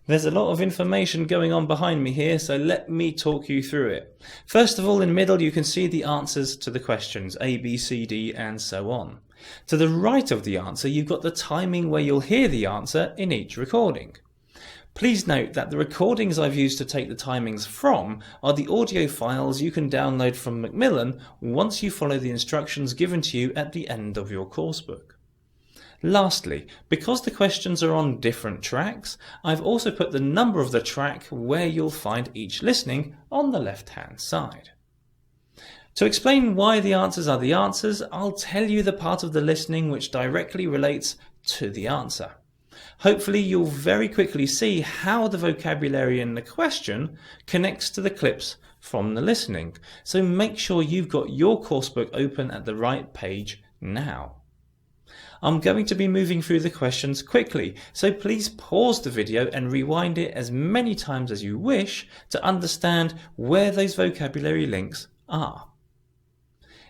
There's a lot of information going on behind me here, so let me talk you through it. First of all, in the middle you can see the answers to the questions, A, B, C, D and so on. To the right of the answer you've got the timing where you'll hear the answer in each recording. Please note that the recordings I've used to take the timings from are the audio files you can download from Macmillan once you follow the instructions given to you at the end of your coursebook. Lastly, because the questions are on different tracks, I've also put the number of the track where you'll find each listening on the left-hand side. To explain why the answers are the answers, I'll tell you the part of the listening which directly relates to the answer. Hopefully you'll very quickly see how the vocabulary in the question connects to the clips from the listening, so make sure you've got your coursebook open at the right page now. I'm going to be moving through the questions quickly, so please pause the video and rewind it as many times as you wish to understand where those vocabulary links are.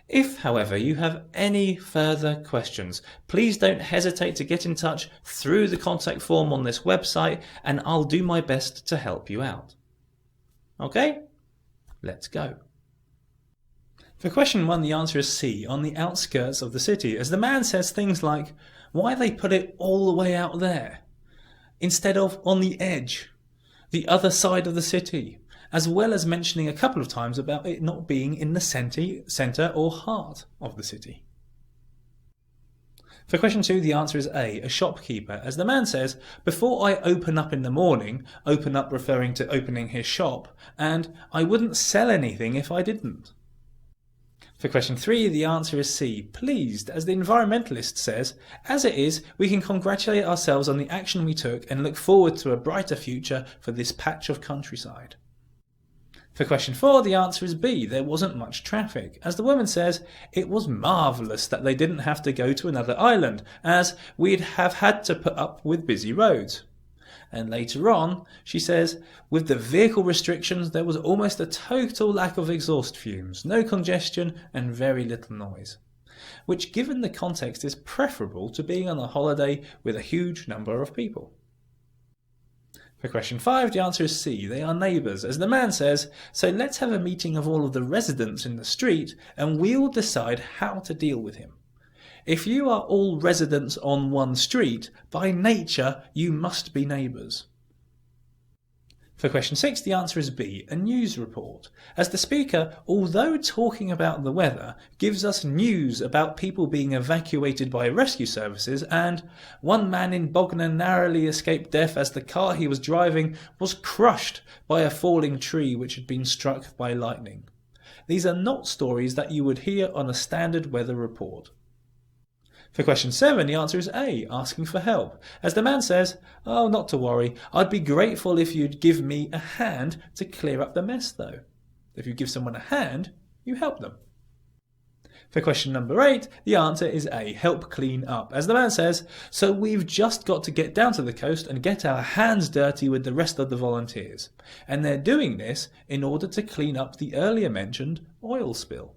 If, however, you have any further questions, please don't hesitate to get in touch through the contact form on this website and I'll do my best to help you out. Okay, let's go. For question 1, the answer is C, on the outskirts of the city, as the man says things like, why they put it all the way out there, instead of on the edge, the other side of the city, as well as mentioning a couple of times about it not being in the centre or heart of the city. For question 2, the answer is A, shopkeeper, as the man says, before I open up in the morning, open up referring to opening his shop, and I wouldn't sell anything if I didn't. For question 3, the answer is C, pleased, as the environmentalist says, as it is, we can congratulate ourselves on the action we took and look forward to a brighter future for this patch of countryside. For question 4, the answer is B, there wasn't much traffic, as the woman says, it was marvellous that they didn't have to go to another island, as we'd have had to put up with busy roads. And later on, she says, with the vehicle restrictions there was almost a total lack of exhaust fumes, no congestion and very little noise, which given the context is preferable to being on a holiday with a huge number of people. For question 5, the answer is C, they are neighbours, as the man says, so let's have a meeting of all of the residents in the street and we'll decide how to deal with him. If you are all residents on one street, by nature you must be neighbours. For question 6, the answer is B, a news report, as the speaker, although talking about the weather, gives us news about people being evacuated by rescue services and one man in Bognor narrowly escaped death as the car he was driving was crushed by a falling tree which had been struck by lightning. These are not stories that you would hear on a standard weather report. For question 7, the answer is A, asking for help, as the man says, oh, not to worry, I'd be grateful if you'd give me a hand to clear up the mess though. If you give someone a hand, you help them. For question number 8, the answer is A, help clean up, as the man says, so we've just got to get down to the coast and get our hands dirty with the rest of the volunteers, and they're doing this in order to clean up the earlier mentioned oil spill.